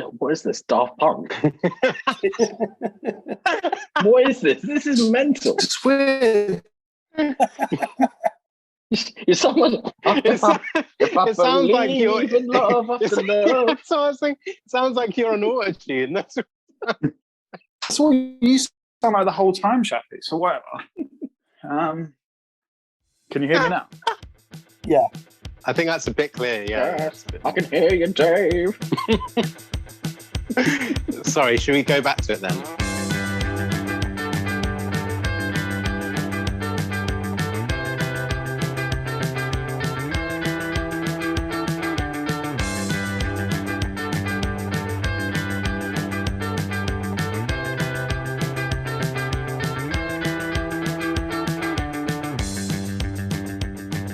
What is this? Daft Punk? What is this? This is mental. It's weird. You're someone. It sounds like you're in love after love. So I was saying, it sounds like you're an auto-tune. That's what you sound like the whole time, Shafi. So whatever. Can you hear me now? Yeah. I think that's a bit clear. Yeah. Yes, I can hear you, Dave. Sorry, should we go back to it then?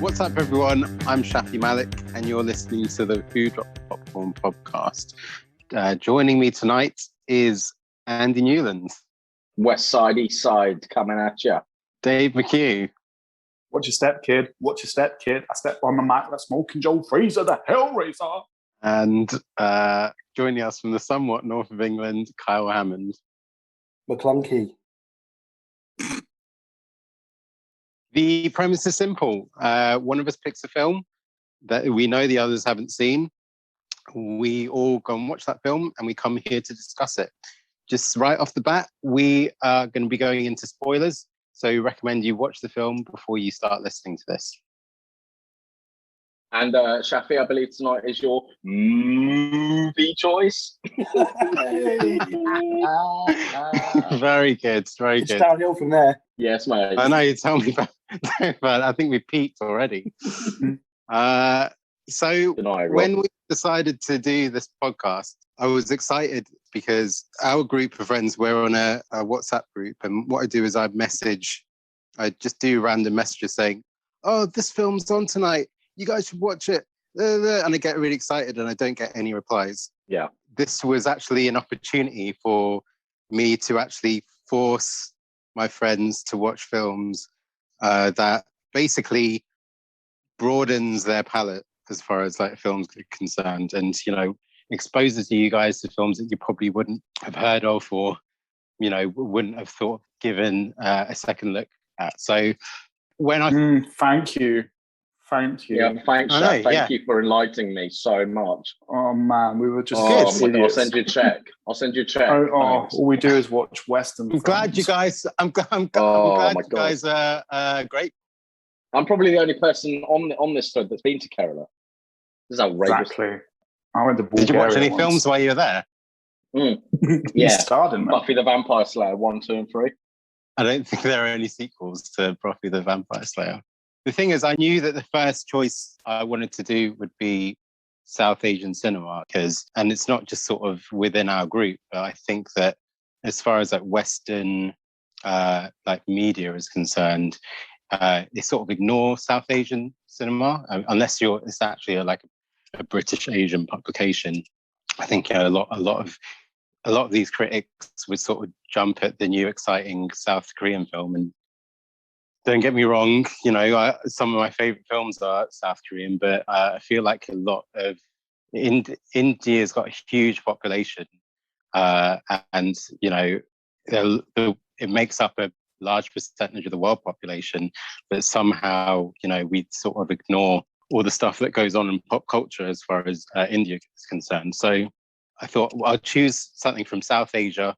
What's up, everyone? I'm Shafi Malik, and you're listening to the Who Dropped Popcorn podcast. Joining me tonight is Andy Newland. West side, east side, coming at you. Dave McHugh. Watch your step, kid. Watch your step, kid. I step on the mic like Smoking Joe Freezer, the Hellraiser. And joining us from the somewhat north of England, Kyle Hammond. McClunky. The premise is simple. One of us picks a film that we know the others haven't seen. We all go and watch that film and we come here to discuss it. Just right off the bat, we are going to be going into spoilers. So we recommend you watch the film before you start listening to this. And Shafi, I believe tonight is your movie choice. Very good, very It's good. downhill from there. Yes, mate. I know you tell me, but I think we peaked already. So when we decided to do this podcast, I was excited because our group of friends, we're on a WhatsApp group, and what I do is I just do random messages saying, "Oh, this film's on tonight. You guys should watch it." And I get really excited and I don't get any replies. Yeah. This was actually an opportunity for me to actually force my friends to watch films that basically broadens their palette as far as like films are concerned, and exposes you guys to films that you probably wouldn't have heard of or wouldn't have thought given a second look at. So when I thank you. Yeah, thanks, Shaf. Thank you for enlightening me so much. Oh man, we were just I'll send you a check. All we do is watch Western I'm films. glad you guys. I'm glad you guys are great. I'm probably the only person on this thread that's been to Kerala. This is outrageous. Exactly. I went to Bulgaria. Did you watch any once. films while you were there? Yeah. Starred in them. Buffy the Vampire Slayer 1, 2, and 3. I don't think there are any sequels to Buffy the Vampire Slayer. The thing is, I knew that the first choice I wanted to do would be South Asian cinema, and it's not just sort of within our group, but I think that as far as like Western like media is concerned, they sort of ignore South Asian cinema unless it's actually like a British Asian publication. I think a lot of these critics would sort of jump at the new exciting South Korean film. And don't get me wrong, some of my favorite films are South Korean, but I feel like a lot of India's got a huge population, and it makes up a large percentage of the world population, but somehow we sort of ignore all the stuff that goes on in pop culture as far as India is concerned. So I thought, I'll choose something from South Asia,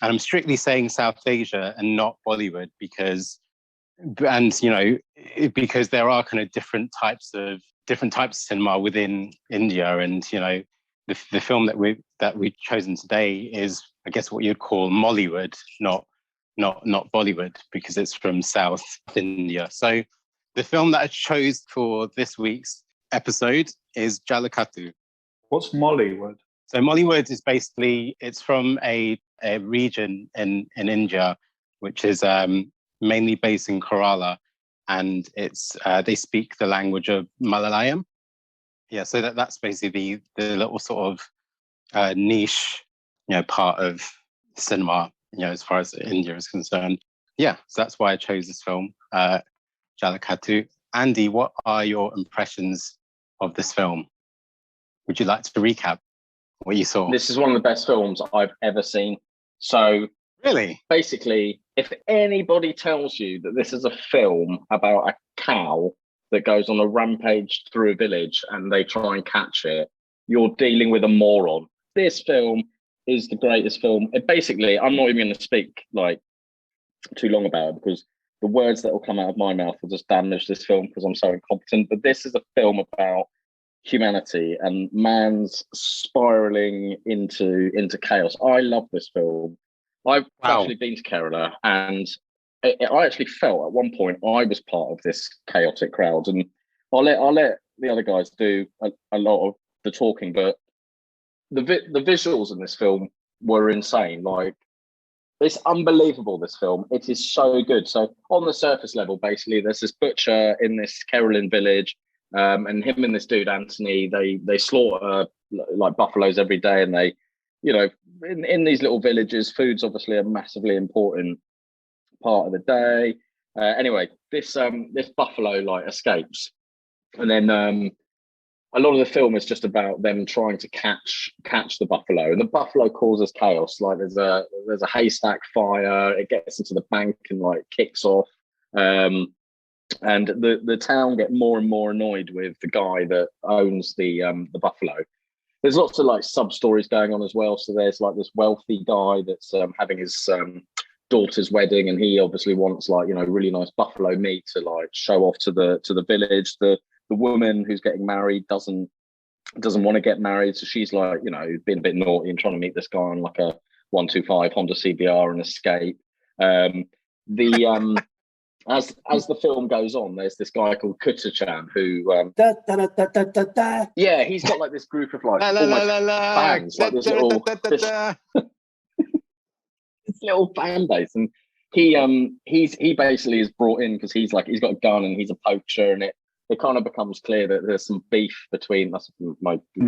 and I'm strictly saying South Asia and not Bollywood because there are kind of different types of cinema within India, and the film that we've chosen today is, I guess, what you'd call Mollywood, not Bollywood, because it's from South India. So the film that I chose for this week's episode is Jallikattu. What's Mollywood? So Mollywood is basically, it's from a region in India, which is mainly based in Kerala, and it's they speak the language of Malayalam. Yeah, so that's basically the little sort of niche, part of cinema, as far as India is concerned. Yeah, so that's why I chose this film, Jallikattu. Andy, what are your impressions of this film? Would you like to recap what you saw. This is one of the best films I've ever seen. So Really? basically, if anybody tells you that this is a film about a cow that goes on a rampage through a village and they try and catch it, you're dealing with a moron. This film is the greatest film. Basically, I'm not even going to speak like too long about it because the words that will come out of my mouth will just damage this film because I'm so incompetent. But this is a film about humanity and man's spiraling into chaos. I love this film. I've actually been to Kerala, and I actually felt at one point I was part of this chaotic crowd. And I'll let the other guys do a lot of the talking, but the visuals in this film were insane. Like, it's unbelievable, this film. It is so good. So on the surface level, basically, there's this butcher in this Kerala village, and him and this dude Anthony, they slaughter like buffaloes every day, and they, you know, in these little villages, food's obviously a massively important part of the day. Anyway, this buffalo like escapes, and then a lot of the film is just about them trying to catch the buffalo, and the buffalo causes chaos. Like there's a haystack fire. It gets into the bank and like kicks off, and the town get more and more annoyed with the guy that owns the buffalo. There's lots of like sub stories going on as well. So there's like this wealthy guy that's having his daughter's wedding, and he obviously wants like, you know, really nice buffalo meat to like show off to the village. The woman who's getting married doesn't want to get married, so she's like, you know, being a bit naughty and trying to meet this guy on like a 125 Honda CBR and escape. As the film goes on, there's this guy called Kuttachan who yeah, he's got like this group of like almost fans, like this little fan base, and he basically is brought in because he's got a gun and he's a poacher, and it kind of becomes clear that there's some beef between us.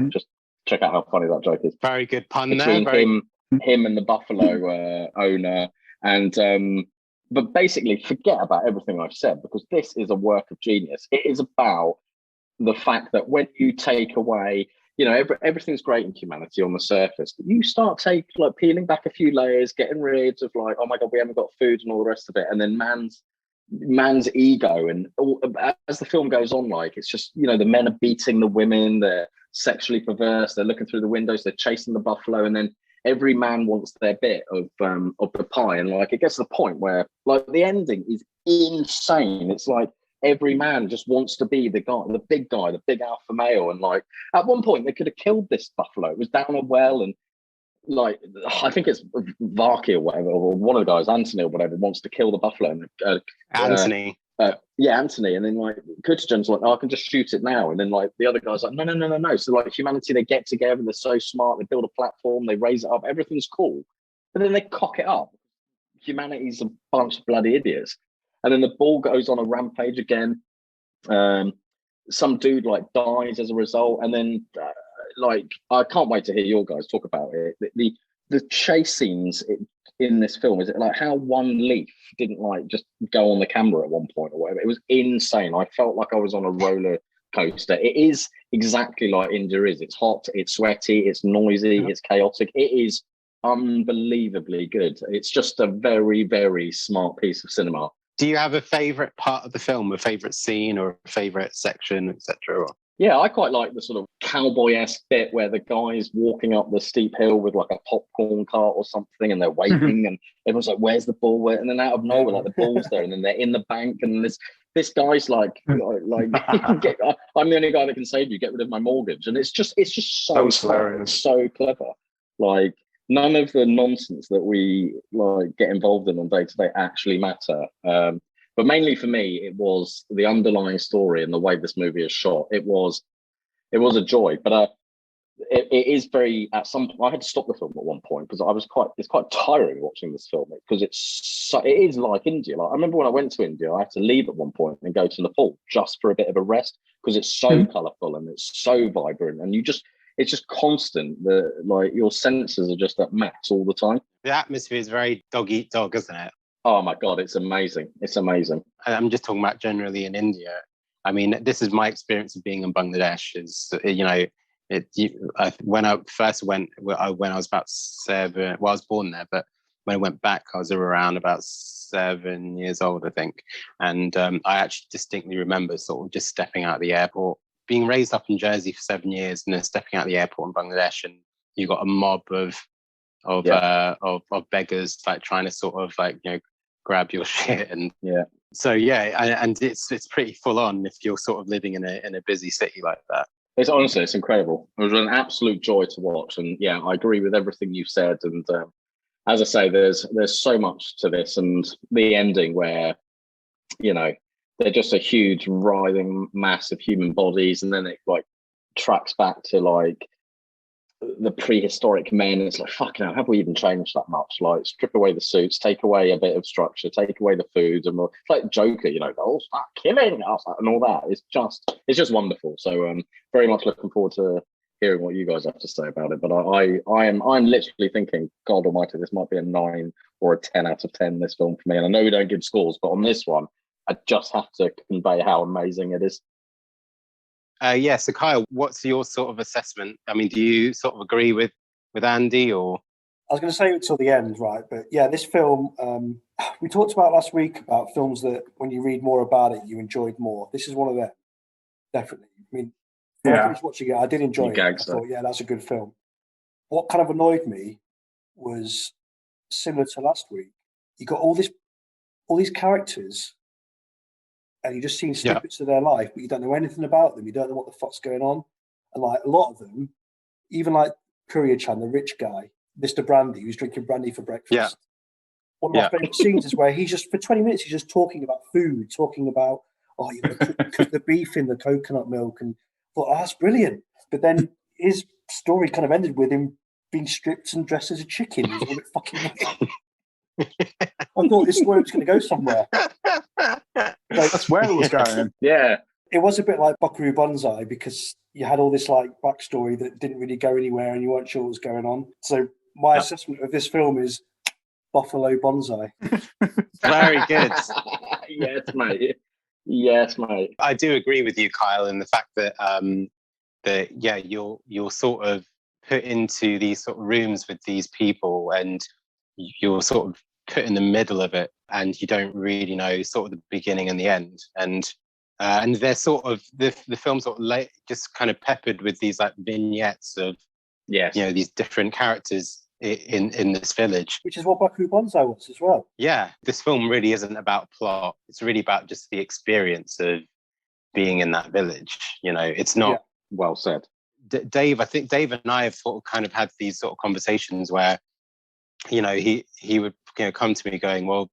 Just check out how funny that joke is. Very good pun between there. him and the buffalo owner, and but basically forget about everything I've said because this is a work of genius. It is about the fact that when you take away, you know, everything's great in humanity on the surface, but you start peeling back a few layers, getting rid of like, oh my god, we haven't got food and all the rest of it, and then man's ego, and as the film goes on, like, it's just, you know, the men are beating the women, they're sexually perverse, they're looking through the windows, they're chasing the buffalo, and then every man wants their bit of the pie, and like it gets to the point where like the ending is insane. It's like every man just wants to be the big guy, the big alpha male, and like at one point they could have killed this buffalo. It was down a well, and like I think it's Varky or whatever, or one of the guys, Anthony or whatever, wants to kill the buffalo. And, Anthony. Anthony. And then like Kuttajan's like, oh, I can just shoot it now. And then like the other guy's like, no. So like humanity, they get together, they're so smart, they build a platform, they raise it up, everything's cool. But then they cock it up. Humanity's a bunch of bloody idiots. And then the ball goes on a rampage again. Some dude like dies as a result, and then like I can't wait to hear your guys talk about it. The chase scenes in this film, is it like how one leaf didn't like just go on the camera at one point or whatever? It was insane. I felt like I was on a roller coaster. It is exactly like India is. It's hot, it's sweaty, it's noisy, it's chaotic. It is unbelievably good. It's just a very, very smart piece of cinema. Do you have a favourite part of the film, a favourite scene or a favourite section, etc.? Yeah, I quite like the sort of cowboy-esque bit where the guy's walking up the steep hill with like a popcorn cart or something, and they're waiting, and everyone's like, "Where's the ball?" And then out of nowhere, like the ball's there, and then they're in the bank, and this guy's like I'm the only guy that can save you. Get rid of my mortgage, and it's just so hilarious, so clever. Like none of the nonsense that we like get involved in on day to day actually matter. But mainly for me, it was the underlying story and the way this movie is shot. It was a joy, but it is very. I had to stop the film at one point because it's quite tiring watching this film because it is like India. Like I remember when I went to India, I had to leave at one point and go to Nepal just for a bit of a rest because it's so colourful and it's so vibrant, and it's just constant. Like your senses are just at max all the time. The atmosphere is very dog eat dog, isn't it? Oh my God, it's amazing. It's amazing. I'm just talking about generally in India. I mean, this is my experience of being in Bangladesh is, you know, When I first went, when I was about 7, well, I was born there, but when I went back, I was around about 7 years old, I think. And I actually distinctly remember sort of just stepping out of the airport, being raised up in Jersey for 7 years, and then stepping out of the airport in Bangladesh, and you got a mob of beggars like trying to sort of like, you know, grab your shit. And so and it's pretty full on if you're sort of living in a busy city like that. It's honestly, it's incredible. It was an absolute joy to watch, and yeah, I agree with everything you've said. And as I say, there's so much to this, and the ending where, you know, they're just a huge writhing mass of human bodies, and then it like tracks back to like the prehistoric men. It's like, fucking hell, have we even changed that much? Like, strip away the suits, take away a bit of structure, take away the food, and it's like Joker, you know, they'll start killing us and all that. It's just wonderful. So very much looking forward to hearing what you guys have to say about it. But I'm literally thinking, God Almighty, this might be a 9 or a 10 out of 10. This film for me, and I know we don't give scores, but on this one, I just have to convey how amazing it is. So Kyle, what's your sort of assessment? I mean, do you sort of agree with Andy, or? I was going to say it till the end, right? But yeah, this film, we talked about last week about films that when you read more about it, you enjoyed more. This is one of them, definitely. I mean, when I finished watching it, I did enjoy it. I thought, yeah, that's a good film. What kind of annoyed me was similar to last week. You got all these characters, and you just seen snippets of their life, but you don't know anything about them. You don't know what the fuck's going on. And like a lot of them, even like Courier-chan, the rich guy, Mr. Brandy, who's drinking brandy for breakfast. Yeah. One of my favourite scenes is where he's just, for 20 minutes, he's just talking about food, talking about, oh, you got to cook the beef in the coconut milk. And I thought, oh, that's brilliant. But then his story kind of ended with him being stripped and dressed as a chicken. It was all a bit fucking weird. I thought this story was going to go somewhere. That's where it was going. Yeah. It was a bit like Buckaroo Banzai because you had all this like backstory that didn't really go anywhere and you weren't sure what was going on. So my assessment of this film is Buffalo Banzai. Very good. Yes, mate. Yes, mate. I do agree with you, Kyle, in the fact that you're sort of put into these sort of rooms with these people, and you're sort of put in the middle of it, and you don't really know sort of the beginning and the end. And they're sort of the film sort of just kind of peppered with these like vignettes of these different characters in this village, which is what Buckaroo Banzai was as well. Yeah, this film really isn't about plot. It's really about just the experience of being in that village. You know, it's not well said. Dave, I think Dave and I have sort of kind of had these sort of conversations where, you know, he would come to me going, well,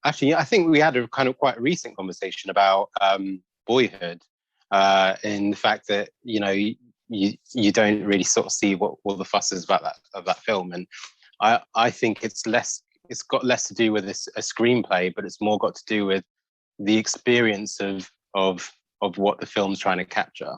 actually, I think we had a kind of quite recent conversation about Boyhood, in the fact that, you know, you don't really sort of see what all the fuss is about that film. And I think it's got less to do with a screenplay, but it's more got to do with the experience of what the film's trying to capture.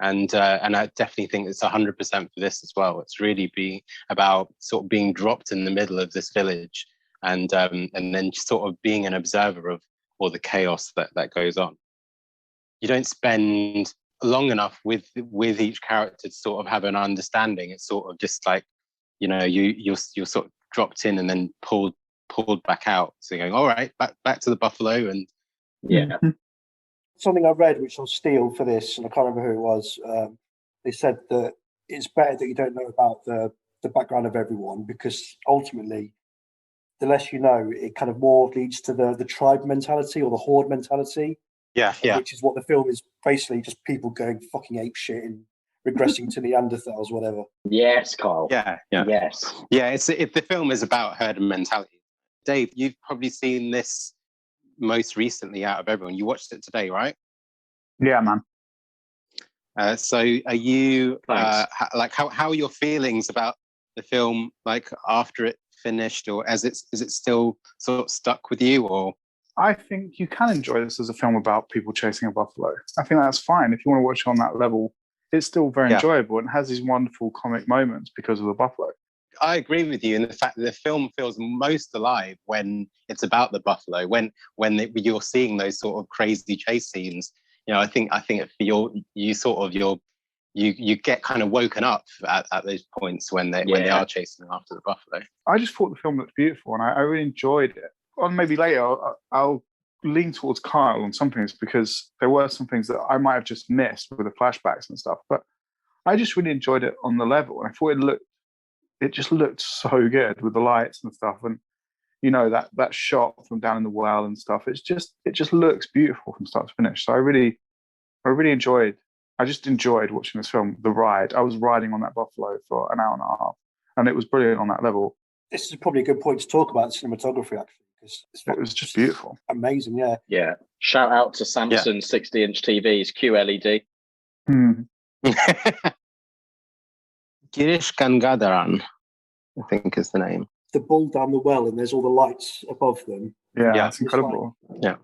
And I definitely think it's 100% for this as well. It's really about sort of being dropped in the middle of this village, and then sort of being an observer of all the chaos that goes on. You don't spend long enough with each character to sort of have an understanding. It's sort of just like, you know, you're sort of dropped in and then pulled back out. So you're going, all right, back to the buffalo. And something I read, which I'll steal for this, and I can't remember who it was. They said that it's better that you don't know about the background of everyone, because ultimately, the less you know, it kind of more leads to the tribe mentality or the horde mentality. Yeah. Which is what the film is basically, just people going fucking ape shit and regressing to Neanderthals, whatever. Yes, Carl. Yeah. Yes. Yeah, the film is about herd mentality. Dave, you've probably seen this most recently out of everyone. You watched it today, right? Yeah, man. So are you how are your feelings about the film, like after it finished, or is it still sort of stuck with you? Or I think you can enjoy this as a film about people chasing a buffalo. I think that's fine. If you want to watch it on that level, it's still very enjoyable and has these wonderful comic moments because of the buffalo. I agree with you in the fact that the film feels most alive when it's about the buffalo, when you're seeing those sort of crazy chase scenes. You know, I think you're you get kind of woken up at those points when they are chasing after the buffalo. I just thought the film looked beautiful, and I really enjoyed it. Or maybe later I'll lean towards Kyle on some things, because there were some things that I might have just missed with the flashbacks and stuff. But I just really enjoyed it on the level, and I thought it just looked so good with the lights and stuff, and that shot from down in the well and stuff. It just looks beautiful from start to finish. So I really enjoyed. I just enjoyed watching this film. The ride. I was riding on that buffalo for an hour and a half, and it was brilliant on that level. This is probably a good point to talk about cinematography, actually, because it was just beautiful, amazing. Yeah, yeah. Shout out to Samsung 60-inch TVs, QLED. Girish Gangadaran, I think is the name. The bull down the well, and there's all the lights above them. Yeah, it's incredible. Yeah,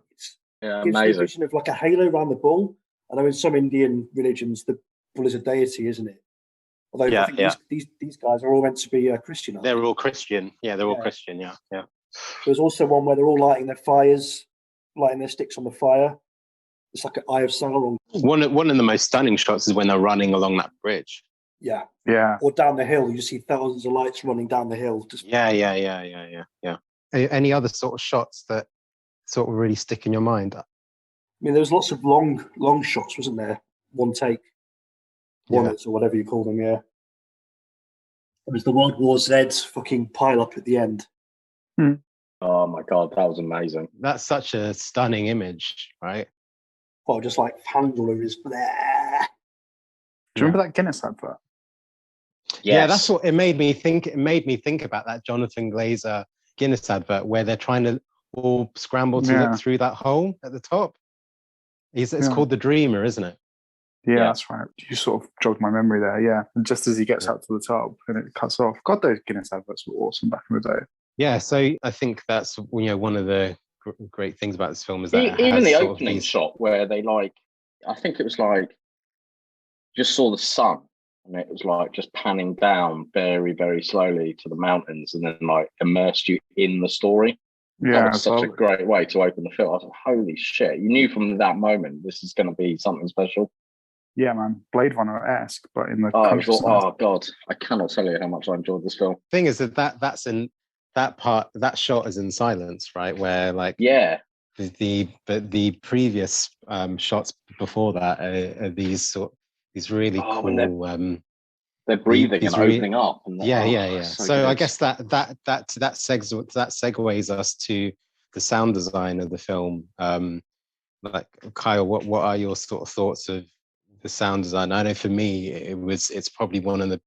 gives amazing. the vision of like a halo around the bull. I know in some Indian religions, the bull is a deity, isn't it? Although I think these guys are all meant to be Christian. They're all Christian. Yeah, they're all Christian. Yeah. There's also one where they're all lighting their sticks on the fire. It's like an Eye of Sauron. One of the most stunning shots is when they're running along that bridge. Yeah. Yeah. Or down the hill, you see thousands of lights running down the hill. Yeah. Any other sort of shots that sort of really stick in your mind? I mean, there was lots of long shots, wasn't there? One take, one-its or whatever you call them. Yeah. It was the World War Z fucking pile up at the end. Oh my God, that was amazing. That's such a stunning image, right? Well, just like handle is there. Do you remember that Guinness advert? Yes. Yeah, that's what it made me think. It made me think about that Jonathan Glazer Guinness advert where they're trying to all scramble to look through that hole at the top. It's called The Dreamer, isn't it? Yeah, that's right. You sort of jogged my memory there. Yeah, and just as he gets out to the top and it cuts off. God, those Guinness adverts were awesome back in the day. Yeah, so I think that's one of the great things about this film is that even the opening shot where they I think it was just saw the sun and it was just panning down very, very slowly to the mountains and then immersed you in the story. Yeah, that was such a great way to open the film. I was like, holy shit! You knew from that moment this is going to be something special. Yeah, man, Blade Runner-esque, but in the oh God, I cannot tell you how much I enjoyed this film. Thing is that's in that part. That shot is in silence, right? Where the previous shots before that are these really cool. They're breathing and opening up. And So I guess that segues us to the sound design of the film. Kyle, what are your sort of thoughts of the sound design? I know for me, it's probably one of the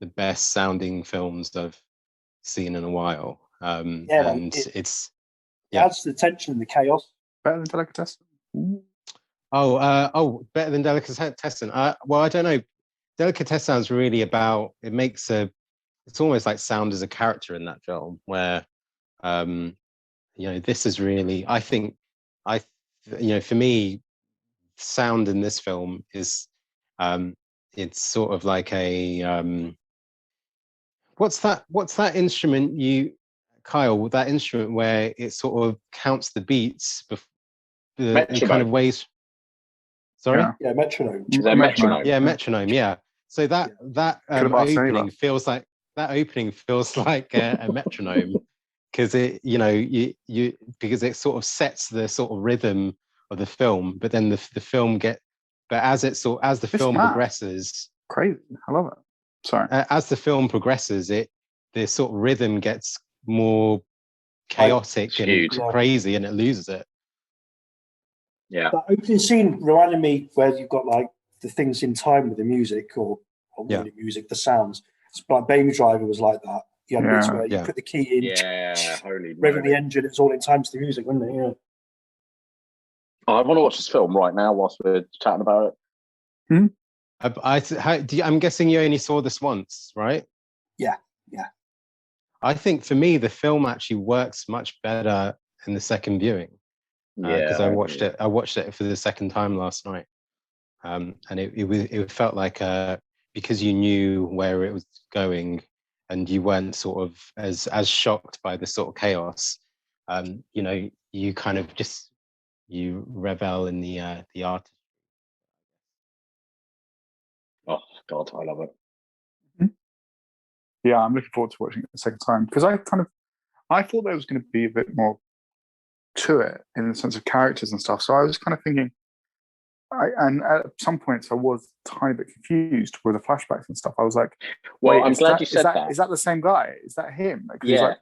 best sounding films I've seen in a while. It adds the tension and the chaos. Better than Delicatessen? Better than Delicatessen. Well, I don't know. Delicatessen is really about, it's almost like sound as a character in that film where, this is really, I think, for me, sound in this film is, it's sort of like a, what's that instrument Kyle, that instrument where it sort of counts the beats in kind of ways. Sorry? Yeah, metronome. Metronome. Yeah, metronome, yeah. So that opening feels like a metronome because it because it sort of sets the sort of rhythm of the film, but then the film as the film progresses, crazy. I love it. Sorry. As the film progresses, the sort of rhythm gets more chaotic and crazy, and it loses it. Yeah. That opening scene reminded me where you've got the things in time with the music or really music, the sounds. It's like Baby Driver was like that. You had bits where you put the key in, revving the engine, it's all in time to the music, wasn't it? Yeah. I want to watch this film right now whilst we're chatting about it. I'm guessing you only saw this once, right? Yeah. I think for me, the film actually works much better in the second viewing. Because I watched it for the second time last night, and it felt like because you knew where it was going, and you weren't sort of as shocked by the sort of chaos. You kind of you revel in the art. Oh, God, I love it. Yeah, I'm looking forward to watching it the second time because I thought there was going to be a bit more to it in the sense of characters and stuff. So I was kind of thinking, and at some points I was a tiny bit confused with the flashbacks and stuff. I was like, Well, wait, I'm glad you said that. Is that the same guy? Is that him? Because Yeah.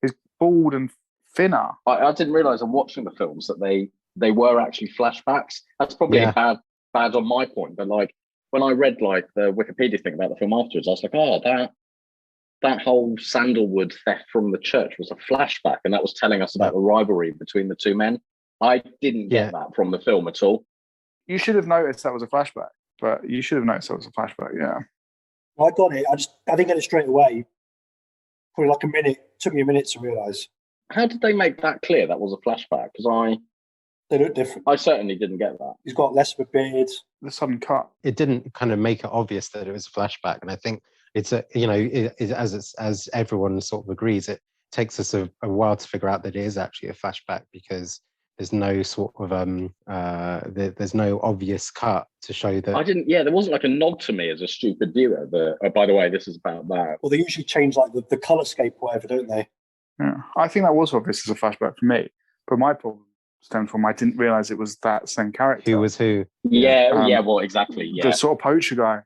he's bald and thinner. I didn't realise on watching the films that they were actually flashbacks. That's probably a bad on my point. But like when I read like the Wikipedia thing about the film afterwards, I was like, oh, that whole sandalwood theft from the church was a flashback, and that was telling us about the rivalry between the two men. I didn't get that from the film at all. You should have noticed that was a flashback, but you should have noticed that was a flashback. Yeah, I got it. I didn't get it straight away. Probably like a minute. It took me a minute to realise. How did they make that clear? That was a flashback because they look different. I certainly didn't get that. He's got less of a beard. The sudden cut. It didn't kind of make it obvious that it was a flashback, and I think it's as everyone sort of agrees, it takes us a while to figure out that it is actually a flashback because there's no sort of there's no obvious cut to show that. There wasn't like a nod to me as a stupid viewer that, oh, by the way, this is about that. Well, they usually change like the colour scape or whatever, don't they? Yeah, I think that was obvious as a flashback for me, but my problem stemmed from I didn't realise it was that same character. Who was who? Yeah, well, exactly. Yeah, the sort of poacher guy,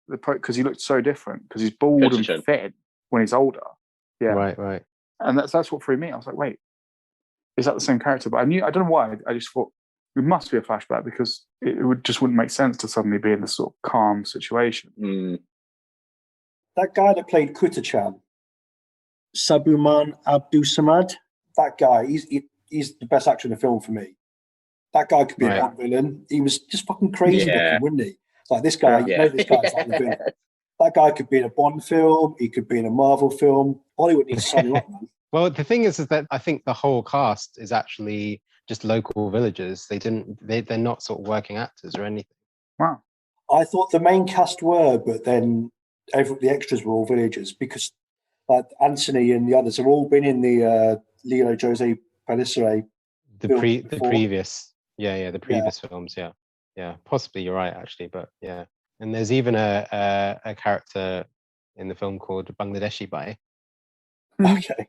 because he looked so different because he's bald and thin when he's older. Yeah, right. And that's what threw me. I was like, wait, is that the same character? But I don't know why. I just thought it must be a flashback because it wouldn't make sense to suddenly be in this sort of calm situation. That guy that played Kuta-chan, Sabuman Abdusamad, that guy, he's the best actor in the film for me. That guy could be a Bond villain. He was just fucking crazy looking, wouldn't he? It's like this guy, you know this guy's like the villain. That guy could be in a Bond film, he could be in a Marvel film. Hollywood needs to sign him up, man. Well, the thing is that I think the whole cast is actually just local villagers. They're not sort of working actors or anything. Wow. I thought the main cast were, but then the extras were all villagers because like Anthony and the others have all been in the Lijo Jose Pellissery. The previous films, yeah. Possibly you're right, actually, but yeah. And there's even a character in the film called Bangladeshi Bhai. Okay.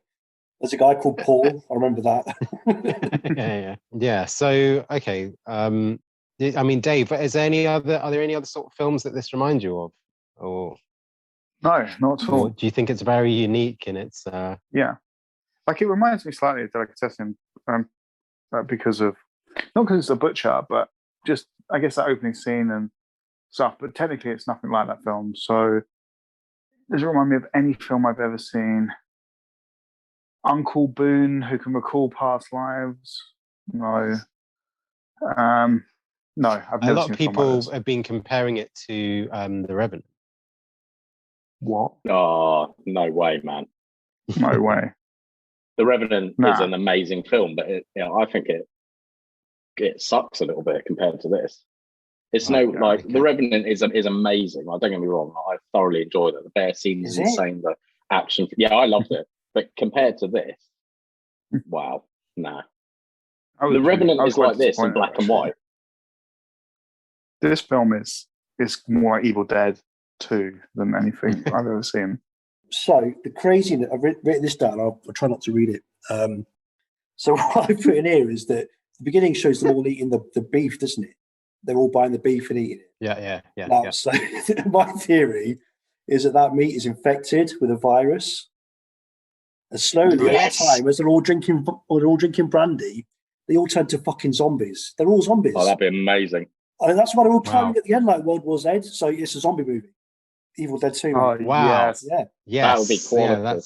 There's a guy called Paul. I remember that. Yeah. So okay. I mean, Dave, are there any other sort of films that this reminds you of, or no, not at all? Do you think it's very unique in its? Yeah, like it reminds me slightly of Jallikattu, because it's a butcher, but just I guess that opening scene and stuff. But technically, it's nothing like that film. So does it remind me of any film I've ever seen? Uncle Boone, Who Can Recall Past Lives? No. No, I've never a lot seen of people have been comparing it to The Revenant. What? Oh, no way, man. No way. The Revenant is an amazing film, but I think it sucks a little bit compared to this. It's The Revenant is amazing. Like, don't get me wrong, I thoroughly enjoyed it. The bear scene is insane. The action, I loved it. But compared to this, wow, nah. The Revenant is like this in black and white. This film is more like Evil Dead 2 than anything I've ever seen. So the craziness, I've written this down. I'll try not to read it. So what I put in here is that the beginning shows them all eating the beef, doesn't it? They're all buying the beef and eating it. Yeah. So my theory is that meat is infected with a virus. And slowly, over time, as they're all drinking brandy, they all turn to fucking zombies. They're all zombies. Oh, that'd be amazing. I mean, that's why they're all climbing at the end like World War Z. So it's a zombie movie. Evil Dead 2. Oh, wow. Yeah. Yes. That would be quality.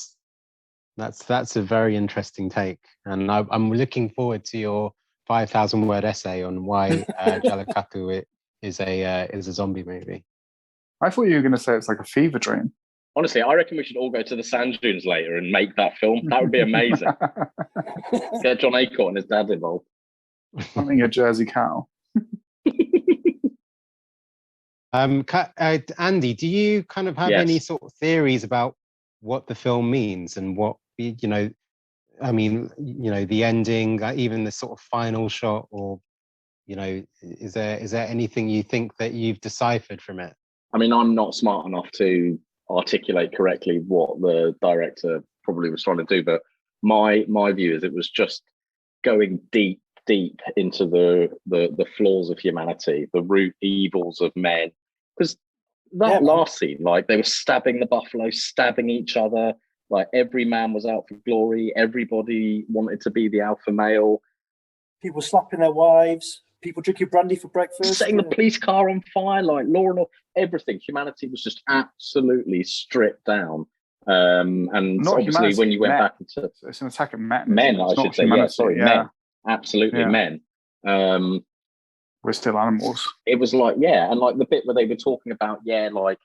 That's a very interesting take. And I'm looking forward to your 5,000-word essay on why Jallikattu is a zombie movie. I thought you were going to say it's like a fever dream. Honestly, I reckon we should all go to the sand dunes later and make that film. That would be amazing. Get John Acorn and his dad involved. Hunting a Jersey cow. Andy, do you kind of have any sort of theories about what the film means and what, the ending, even the sort of final shot, or, is there anything you think that you've deciphered from it? I mean, I'm not smart enough to articulate correctly what the director probably was trying to do, but my view is it was just going deep into the flaws of humanity, the root evils of men. Because that last scene, like they were stabbing the buffalo, stabbing each other, like every man was out for glory, everybody wanted to be the alpha male. People slapping their wives, people drinking brandy for breakfast, setting the police car on fire, like law and order, everything. Humanity was just absolutely stripped down. And not obviously, when you went men. back into it's an attack at men, I should say, humanity. Men, absolutely men. We're still animals. It was like, and like the bit where they were talking about, like,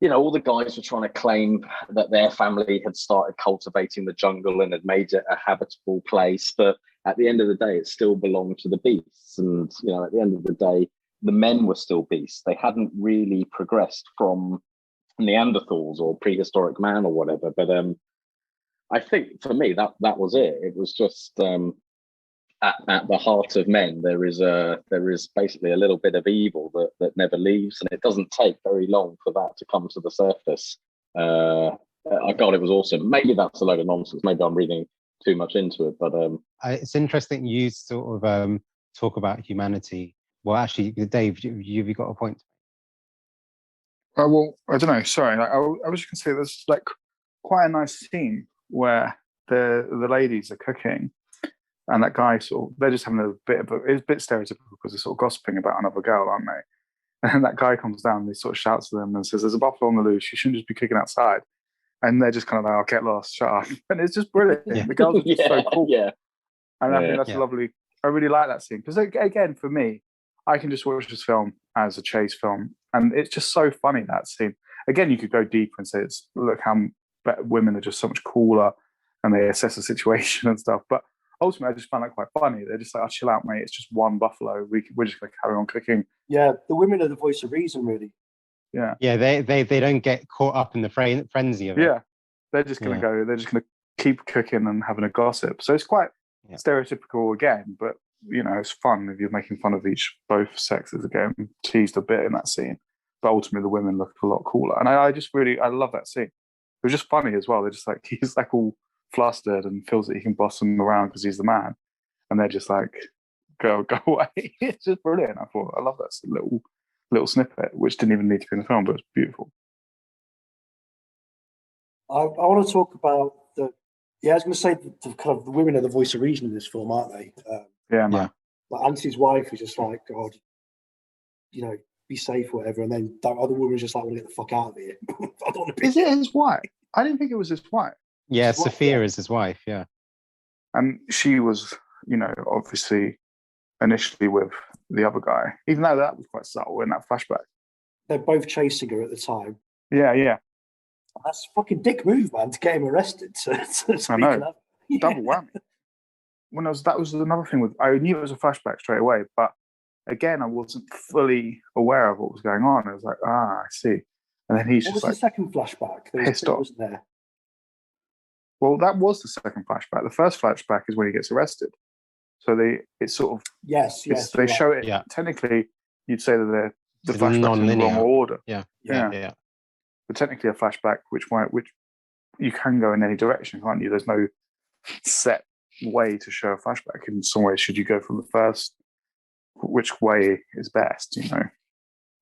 you know, all the guys were trying to claim that their family had started cultivating the jungle and had made it a habitable place, but at the end of the day, it still belonged to the beasts. And, you know, at the end of the day, the men were still beasts. They hadn't really progressed from Neanderthals or prehistoric man or whatever. But I think for me, that was it. It was just at the heart of men, there is basically a little bit of evil that never leaves, and it doesn't take very long for that to come to the surface. God, it was awesome. Maybe that's a load of nonsense. Maybe I'm reading too much into it, but it's interesting you sort of talk about humanity. Well, actually, Dave, you've got a point. Well, I don't know. Sorry, I was just going to say there's like quite a nice scene where the ladies are cooking, and that guy they're just having it's a bit stereotypical because they're sort of gossiping about another girl, aren't they? And that guy comes down and he sort of shouts to them and says, "There's a buffalo on the loose. You shouldn't just be cooking outside." And they're just kind of like, "I'll get lost, shut up." And it's just brilliant. The girls are just so cool. Yeah. And I think that's lovely. I really like that scene because, again, for me, I can just watch this film as a chase film, and it's just so funny, that scene. Again, you could go deeper and say, look how women are just so much cooler, and they assess the situation and stuff. But ultimately, I just found that quite funny. They're just like, "Oh, chill out, mate. It's just one buffalo. We're just going to carry on cooking." Yeah, the women are the voice of reason, really. Yeah. Yeah, they don't get caught up in the frenzy of it. Yeah, they're just going to go. They're just going to keep cooking and having a gossip. So it's quite stereotypical again, but you know, it's fun if you're making fun of both sexes again, teased a bit in that scene. But ultimately, the women look a lot cooler, and I love that scene. It was just funny as well. They're just like, he's like all flustered and feels that he can boss them around because he's the man, and they're just like, go away. It's just brilliant. I love that little snippet, which didn't even need to be in the film, but it's beautiful. I want to talk about I was going to say the kind of the women are the voice of reason in this film, aren't they? Yeah, man. Like Anthony's wife is just like, God, you know, be safe or whatever, and then that other woman's just like, want to get the fuck out of here. I don't want to be. Is it his wife? I didn't think it was his wife. Yeah, Sophia is his wife. Yeah, and she was, you know, obviously initially with the other guy, even though that was quite subtle in that flashback. They're both chasing her at the time. Yeah. That's a fucking dick move, man, to get him arrested. I know. Double whammy. That was another thing I knew it was a flashback straight away, but again, I wasn't fully aware of what was going on. I was like, I see. And then he's what just was like, the second flashback? Pissed off. Wasn't there? Well, that was the second flashback. The first flashback is when he gets arrested. So it's sort of yes. They show it. Yeah. Technically, you'd say that the flashback's in the wrong order. Yeah. But technically, a flashback which you can go in any direction, can't you? There's no set way to show a flashback. In some ways, should you go from the first? Which way is best? You know.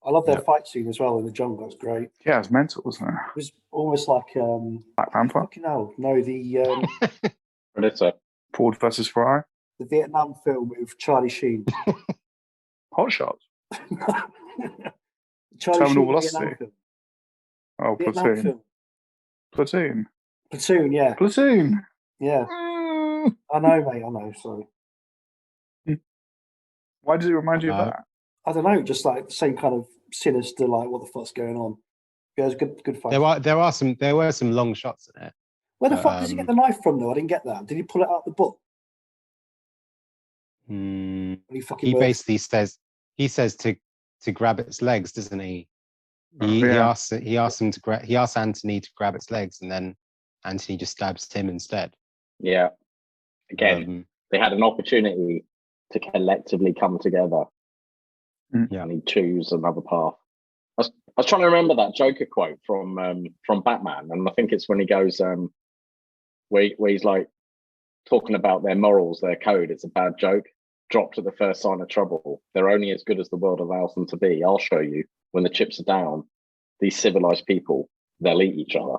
I love their fight scene as well in the jungle. It's great. Yeah, it was mental, wasn't it? It was almost like Black Panther. Fucking hell. No, the Predator. Ford versus Fry. The Vietnam film with Charlie Sheen. Hot Shots. Charlie Terminal Sheen Velocity. Vietnam film. Oh, Vietnam Platoon. film. Platoon, yeah. Platoon. Yeah. Mm. I know, mate. I know. Sorry. Why does it remind you of that? I don't know. Just like the same kind of sinister, like what the fuck's going on. Yeah, it was good fight. There were some long shots in it. Where the fuck does he get the knife from, though? I didn't get that. Did he pull it out the book? He basically says to grab its legs, doesn't he? He asks Anthony to grab its legs, and then Anthony just stabs him instead. Yeah. Again, they had an opportunity to collectively come together, and he chose another path. was trying to remember that Joker quote from Batman, and I think it's when he goes where he's like talking about their morals, their code. It's a bad joke. Dropped at the first sign of trouble. They're only as good as the world allows them to be. I'll show you. When the chips are down, these civilized people, they'll eat each other.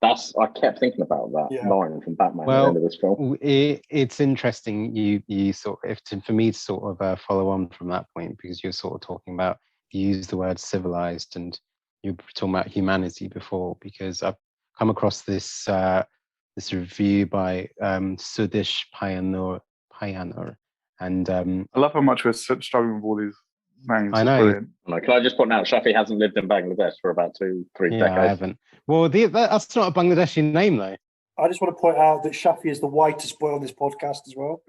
I kept thinking about that line from Batman at the end of this film. It's interesting. You sort of, for me to sort of follow on from that point, because you're sort of talking about, you used the word civilized, and you were talking about humanity before, because I've come across this this review by Sudish Payanur, and I love how much we're struggling with all these names. I know. Brilliant. Can I just point out, Shafi hasn't lived in Bangladesh for about 2-3 decades. I haven't. Well, that's not a Bangladeshi name, though. I just want to point out that Shafi is the whitest boy on this podcast as well.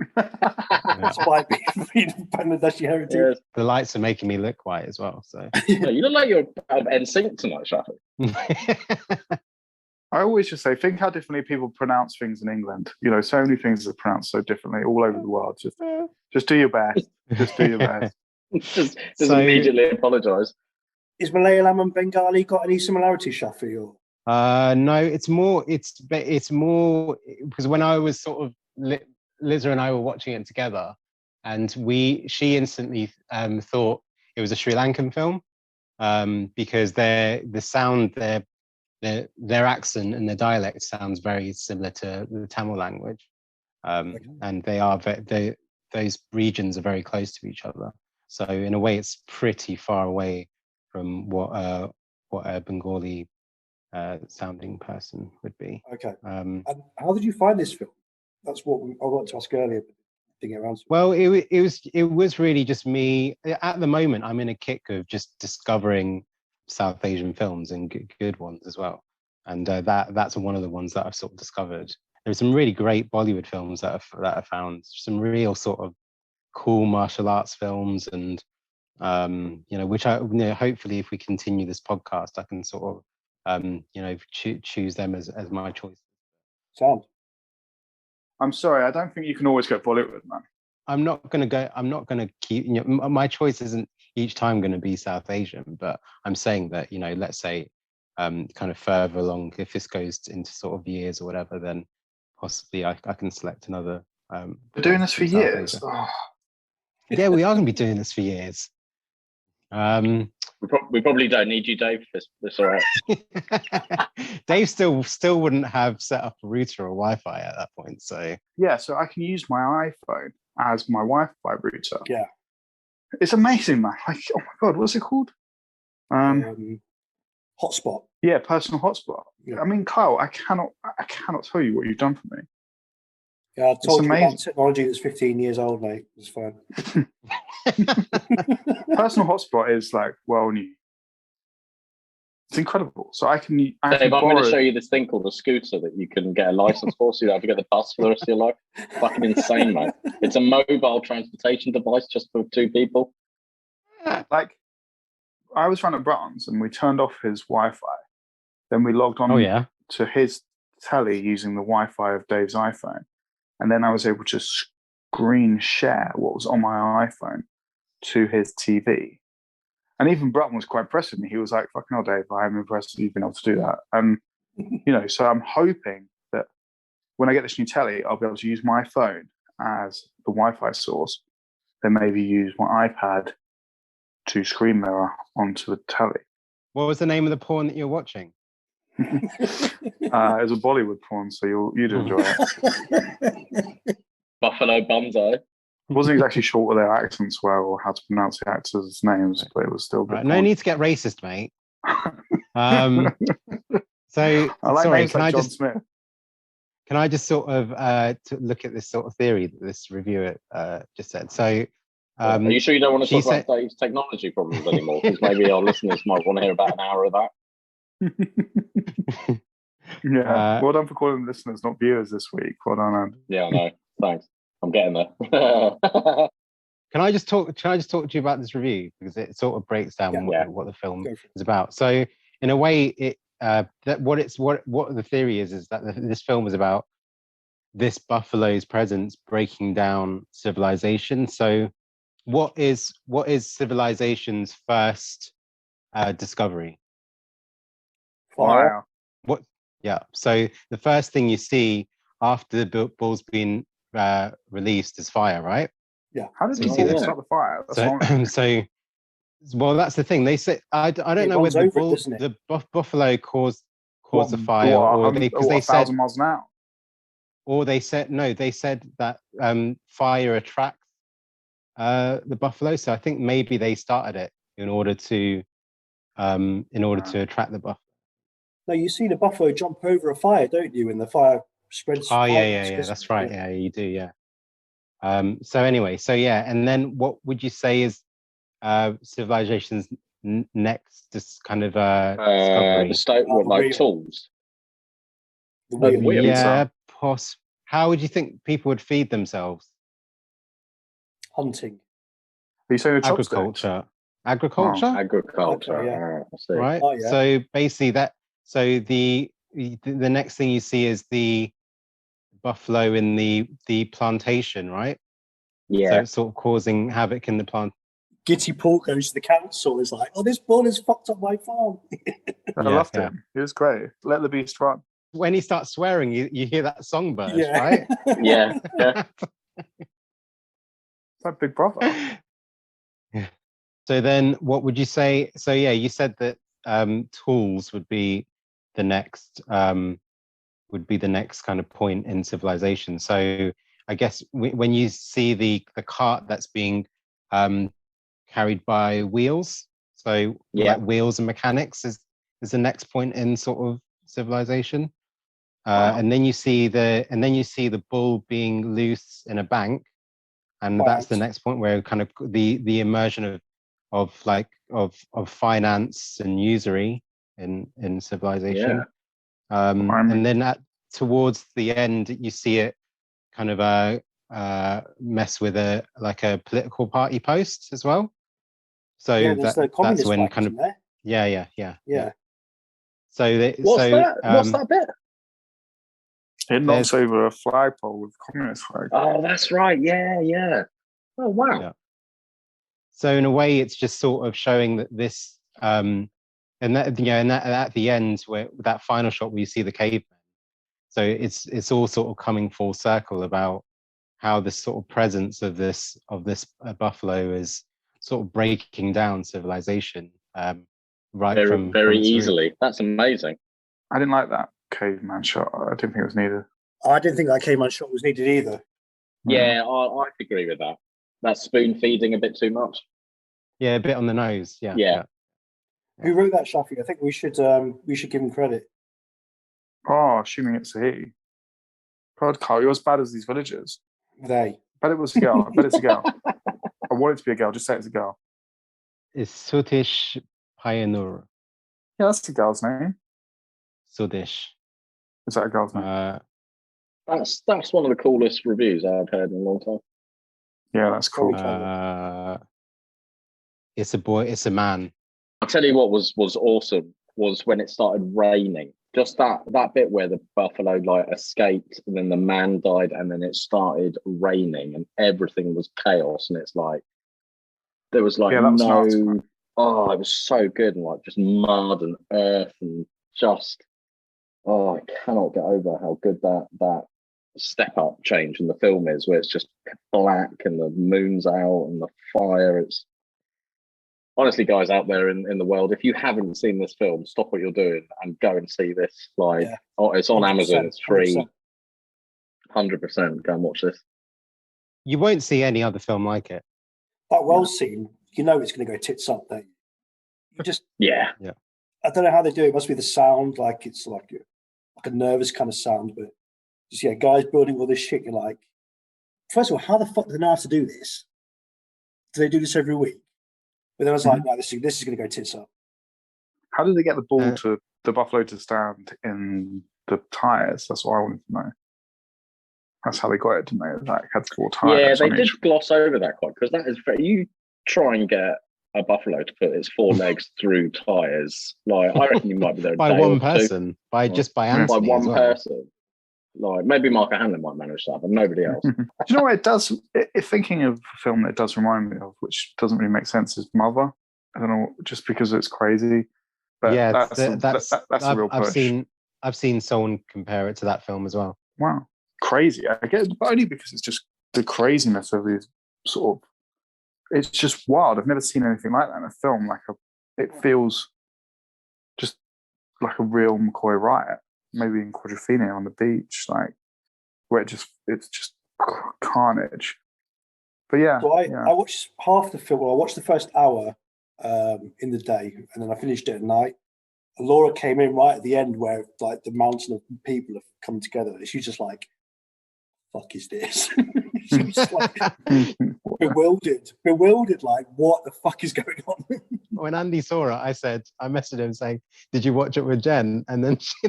Despite being Bangladeshi heritage. Yes. The lights are making me look white as well. So No, you look like you're NSYNC tonight, Shafi. I always just say, think how differently people pronounce things in England. You know, so many things are pronounced so differently all over the world. Just do your best. Just do your best. just immediately apologise. Is Malayalam and Bengali got any similarities, Shafi? Or? No, it's more because when I was sort of Liza and I were watching it together, and she instantly thought it was a Sri Lankan film, because their accent and their dialect sounds very similar to the Tamil language, and those regions are very close to each other. So in a way, it's pretty far away from what a Bengali sounding person would be. Okay. And how did you find this film? That's what I wanted to ask earlier, but didn't get around to. Well, it was really just me. At the moment, I'm in a kick of just discovering South Asian films, and good ones as well. And that's one of the ones that I've sort of discovered. There's some really great Bollywood films that I found, some real sort of cool martial arts films, and which hopefully if we continue this podcast, I can sort of choose them as my choice. Sound. I'm sorry, I don't think you can always go Bollywood, man. I'm not going to keep, my choice isn't each time going to be South Asian, but I'm saying that, let's say kind of further along, if this goes into sort of years or whatever, then possibly I can select another. We're doing this for years. Oh. Yeah, we are going to be doing this for years. We probably don't need you, Dave. It's all right. Dave still wouldn't have set up a router or Wi-Fi at that point. So yeah, so I can use my iPhone as my Wi-Fi router. Yeah, it's amazing, man. Like, oh my god, what's it called? Hotspot. Yeah, personal hotspot. Yeah. I mean, Kyle, I cannot tell you what you've done for me. Yeah, I told you about technology that's 15 years old, mate. It's fine. Personal hotspot is like new. It's incredible. So I can Dave, I'm going to show you this thing called a scooter that you can get a license for, so you don't have to get the bus for the rest of your life. Fucking insane, mate. It's a mobile transportation device just for 2 people. Like, I was trying to Bratton's and we turned off his Wi-Fi. Then we logged on to his telly using the Wi-Fi of Dave's iPhone. And then I was able to screen share what was on my iPhone to his TV. And even Bratton was quite impressed with me. He was like, fucking hell, Dave, I'm impressed that you've been able to do that. And, so I'm hoping that when I get this new telly, I'll be able to use my phone as the Wi-Fi source, then maybe use my iPad to screen mirror onto the telly. What was the name of the porn that you're watching? It was a Bollywood porn, so you'd enjoy it. Buffalo Bunzo. It wasn't exactly sure what their accents were or how to pronounce the actors' names, but it was still good. Right, no need to get racist, mate. So I like sorry, names like John Smith. Can I just sort of to look at this sort of theory that this reviewer just said? So are you sure you don't want to talk about Dave's technology problems anymore? Because maybe our listeners might want to hear about an hour of that. Yeah, well done for calling listeners, not viewers, this week. Well done, Andy. Yeah, I know. Thanks. I'm getting there. Can I just talk to you about this review, because it sort of breaks down what the film is about. So in a way, it what the theory is that this film is about this buffalo's presence breaking down civilization. So what is civilization's first Discovery. Wow. What? Yeah. So the first thing you see after the bull's been released is fire, right? Yeah. How did So the you see bull that. start the fire? That's So, wrong. so, well, that's the thing. They say I don't It know runs whether over it, doesn't it? the buffalo caused the fire, or they because they 1,000 said, miles an hour. or they said no, they said that fire attracts the buffalo. So I think maybe they started it in order to attract the buffalo. No, you see the buffalo jump over a fire, don't you? And the fire spreads. Oh outwards, yeah. That's right. Yeah, you do. Yeah. So anyway, and then what would you say is civilization's next just kind of discovery? The state with the like wheel. tools. The The wheel. wheel. Yeah, how would you think people would feed themselves? Hunting. Are you saying the chopsticks? Agriculture, Agriculture. Okay, yeah. I see. right? Oh, yeah. So basically, the next thing you see is the buffalo in the plantation, right? Yeah. So it's sort of causing havoc in the plant. Gitty Pork goes to the council. Is like, oh, this bull has fucked up my farm. I loved him. He was great. Let the beast run. When he starts swearing, you hear that song burst, Yeah. right? Yeah. It's like Big Brother. So then what would you say? So yeah, you said that tools would be the next kind of point in civilization. So I guess when you see the cart that's being carried by wheels, so like wheels and mechanics is the next point in sort of civilization. And then you see the bull being loose in a bank, and that's the next point where kind of the immersion of finance and usury in civilization. And then towards the end, you see it kind of mess with a political party post as well. So there's the communist that's when flag, kind of isn't there? Yeah. So What's that bit? It knocks over a flagpole with communist flag. Oh, that's right. Yeah. Oh, wow. Yeah. So in a way, it's just sort of showing that this, and that at the end, where that final shot where you see the cavemen. So it's all sort of coming full circle about how this sort of presence of this buffalo is sort of breaking down civilization, very easily. Root. That's amazing. I didn't like that caveman shot. I didn't think it was needed. I didn't think that caveman shot was needed either. Yeah, I agree with that. That's spoon feeding a bit too much. Yeah, a bit on the nose. Yeah. Who wrote that, Shafi? I think we should give him credit. Oh, assuming it's a he. God, Carl, you're as bad as these villagers. They. I bet it was a girl. I bet it's a girl. I want it to be a girl. Just say it's a girl. It's Sutish Payanur. Yeah, that's the girl's name. Sudesh. Is that a girl's name? That's one of the coolest reviews I've heard in a long time. Yeah, that's cool. It's a boy. It's a man. I'll tell you what was awesome was when it started raining. Just that bit where the buffalo escaped and then the man died and then it started raining and everything was chaos and it's like there was that was nuts, it was so good and just mud and earth and just I cannot get over how good that step up change in the film is, where it's just black and the moon's out and the fire. It's honestly, guys out there in the world, if you haven't seen this film, stop what you're doing and go and see this. It's on Amazon. It's free. 100%. Go and watch this. You won't see any other film like it. That well scene, you know it's going to go tits up, don't you? You just yeah. I don't know how they do it. It must be the sound, it's like a nervous kind of sound, but just guys building all this shit. You're like, first of all, how the fuck do they know how to do this? Do they do this every week? But then I was like, no, this is going to go tits up. How did they get the buffalo to stand in the tires? That's what I wanted to know. That's how they got it, didn't they? Like, had 4 tires. Yeah, they did gloss over that quite, because that is you try and get a buffalo to put its 4 legs through tires. I reckon you might be there by one person, by Anthony, by one person. Maybe Mark Hanlon might manage that, but nobody else. Do you know what it does? Thinking of a film that it does remind me of, which doesn't really make sense, is Mother. I don't know, just because it's crazy. But Yeah, that's a real push. I've seen someone compare it to that film as well. Wow, crazy! I get it, but only because it's just the craziness of these sort of. It's just wild. I've never seen anything like that in a film. It feels just like a real McCoy riot. Maybe in Quadrophenia on the beach, where it's just carnage. But yeah, so I watched half the film. Well, I watched the first hour in the day, and then I finished it at night. And Laura came in right at the end, where like the mountain of people have come together. And she's just like, "Fuck is this?" She was just like bewildered, like, what the fuck is going on? When Andy saw it, I messaged him saying, "Did you watch it with Jen?" And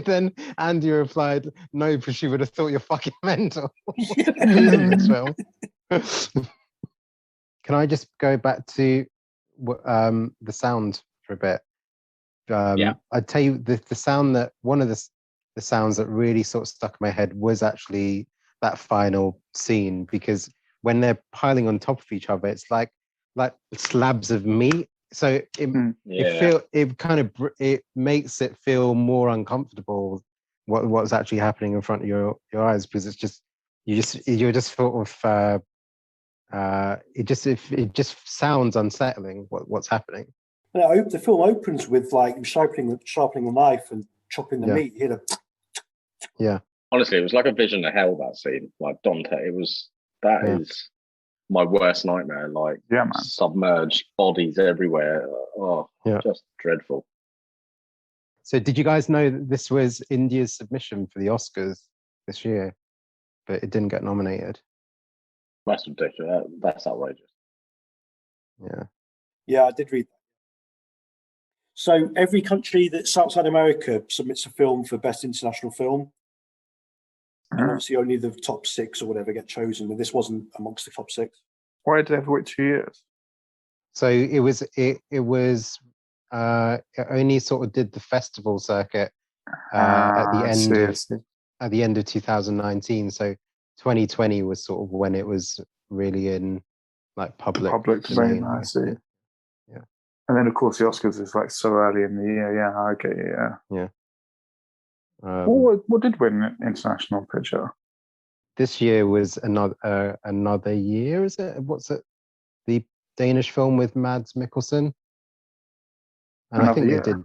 then Andy replied, "No, because she would have thought you're fucking mental." This film. Can I just go back to the sound for a bit? I'd tell you the sound that one of the sounds that really sort of stuck in my head was actually that final scene, because when they're piling on top of each other, it's like slabs of meat. So it makes it feel more uncomfortable what's actually happening in front of your eyes, because it's just you're just sort of it just sounds unsettling what's happening. The film opens with like sharpening the knife and chopping the meat. You hear yeah. Honestly, it was like a vision of hell, that scene. Like Dante, is my worst nightmare. Like submerged bodies everywhere. Just dreadful. So did you guys know that this was India's submission for the Oscars this year, but it didn't get nominated? That's ridiculous. That's outrageous. Yeah, I did read that. So every country that's outside America submits a film for Best International Film. And obviously only the top 6 or whatever get chosen, but this wasn't amongst the top 6. Why did they have to wait 2 years? So it only sort of did the festival circuit at the end of 2019. So 2020 was sort of when it was really in like public domain. I see. Yeah. And then of course the Oscars is like so early in the year. Yeah, I get it. Yeah. What did win international picture? This year was another year, is it? What's it? The Danish film with Mads Mikkelsen. And I think they did.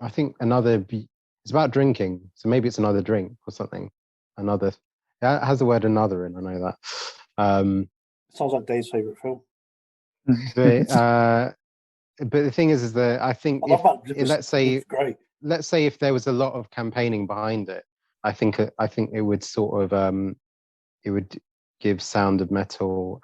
I think it's about drinking, so maybe it's another drink or something. It has the word "another" in. I know that. Sounds like Dave's favorite film. But the thing is that I think let's say if there was a lot of campaigning behind it, I think it would sort of it would give Sound of Metal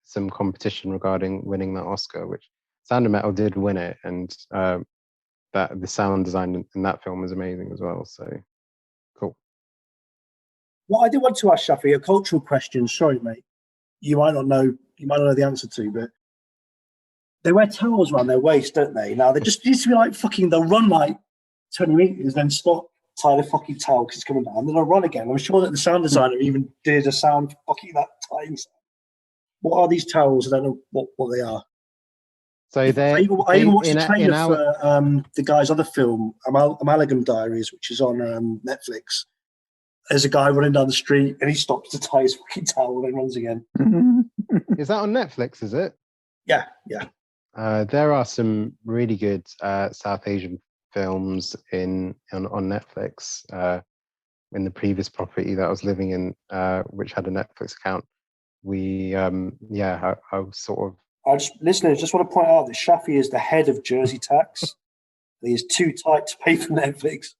some competition regarding winning that Oscar, which Sound of Metal did win it, and that the sound design in that film is amazing as well. So cool. What I did want to ask Shafi, a cultural question. Sorry, mate. You might not know the answer to, but they wear towels around their waist, don't they? Now they just used to be like fucking. They'll run like 20 meters, then stop, tie the fucking towel because it's coming down, then they'll run again. I'm sure that the sound designer even did a sound fucking that time. What are these towels? I don't know what they are. So I even watched the trailer for the guy's other film, Amalgam Diaries, which is on Netflix. There's a guy running down the street and he stops to tie his fucking towel and then runs again. Is that on Netflix, is it? Yeah. There are some really good South Asian films on Netflix. In the previous property that I was living in, which had a Netflix account, I was sort of... Listeners, just want to point out that Shafi is the head of Jersey Tax. He is too tight to pay for Netflix.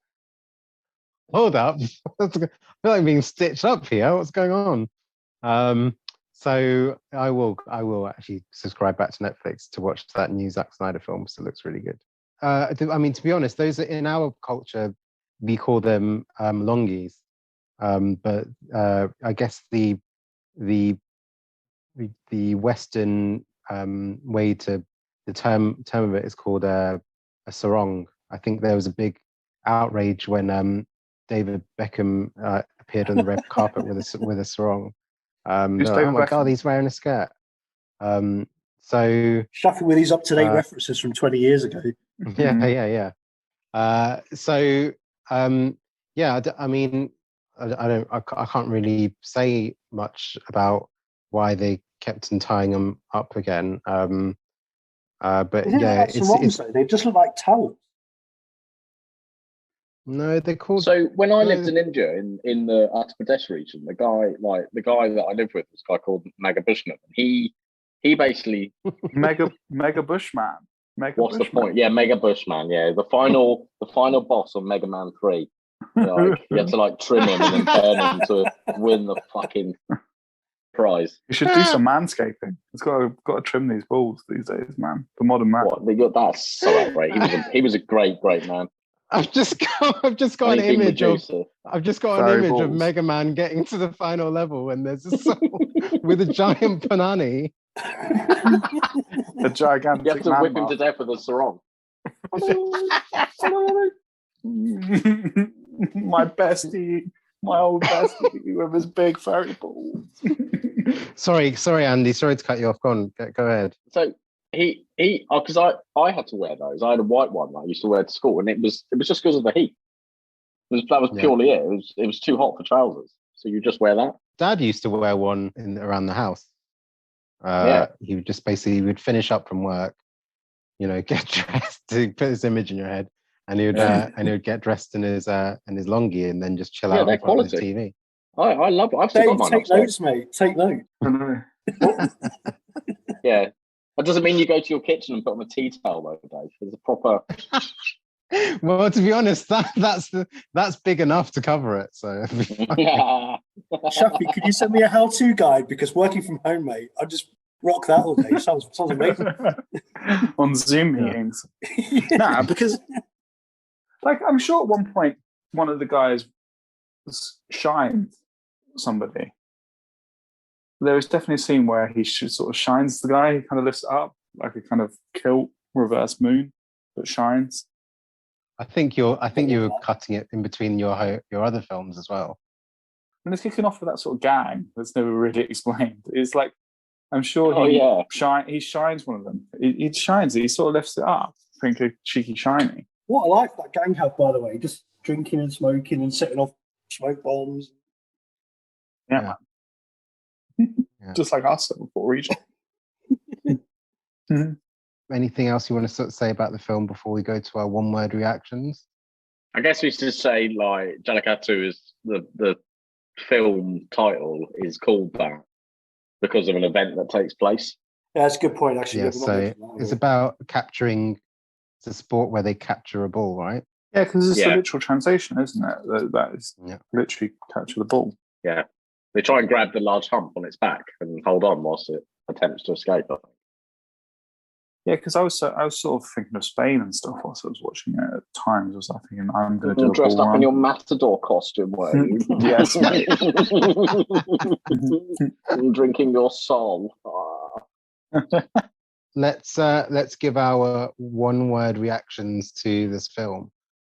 Hold up. I feel like I'm being stitched up here. What's going on? So I will actually subscribe back to Netflix to watch that new Zack Snyder film, so it looks really good. I mean, to be honest, those are, in our culture, we call them longis. But I guess the Western way to the term of it is called a sarong. I think there was a big outrage when David Beckham appeared on the red carpet with a sarong. Oh my God, he's wearing a skirt. So Shafi with these up-to-date references from 20 years ago. yeah. I mean, I can't really say much about why they kept on tying them up again. But They didn't yeah, look like sarongs, though. They just look like towels. No, they're called. So when I lived in India, in the Uttar Pradesh region, the guy that I lived with was a guy called Mega Bushman. He basically Mega Bushman. What's the point? Yeah, Mega Bushman. Yeah, the final boss of Mega Man 3. Like, you had to like trim him and then burn him to win the fucking prize. You should do some manscaping. It's got to trim these balls these days, man. The modern man. That's so outrageous. He was a great man. I've just got an image of Mega Man getting to the final level and there's a soul with a giant panani. A gigantic. You have to whip him to death with a sarong. My bestie, my old bestie with his big furry balls. Sorry, Andy. Sorry to cut you off. Go ahead. So because I had to wear those. I had a white one that I used to wear to school, and it was just because of the heat. That was purely it. It was too hot for trousers, so you just wear that. Dad used to wear one around the house. He would just basically finish up from work, get dressed to put his image in your head, and he would get dressed in his longi and then just chill out in front of the TV. I love it. I've still got mine. Take notes, mate. Take notes. Yeah. That doesn't mean you go to your kitchen and put on a tea towel though, Dave. There's a proper. Well, to be honest, that's big enough to cover it. So, Shafi, could you send me a how-to guide? Because working from home, mate, I just rock that all day. Sounds amazing. On Zoom meetings. Nah, because like I'm sure at one point one of the guys shined somebody. There was definitely a scene where he sort of shines the guy. He kind of lifts it up like a kind of kilt reverse moon, but shines. I think you were cutting it in between your other films as well. And it's kicking off with that sort of gang that's never really explained. It's like I'm sure he shines one of them. He shines it. He sort of lifts it up. I think a cheeky shiny. What a life that gang had, by the way. Just drinking and smoking and setting off smoke bombs. Yeah. Just like us before region. Anything else you want to sort of say about the film before we go to our one-word reactions? I guess we should say like Jallikattu is the film title is called that because of an event that takes place. Yeah, that's a good point, actually. Yeah, so it's about capturing the sport where they capture a ball, right? Yeah, because it's a literal translation, isn't it? That is literally capture the ball. Yeah. They try and grab the large hump on its back and hold on whilst it attempts to escape, I think. Yeah, because I was sort of thinking of Spain and stuff whilst I was watching it at times. I was like thinking, I'm going to do a dressed ball up run. in your matador costume, were you? Yes, mate. Drinking your soul. Let's give our one-word reactions to this film.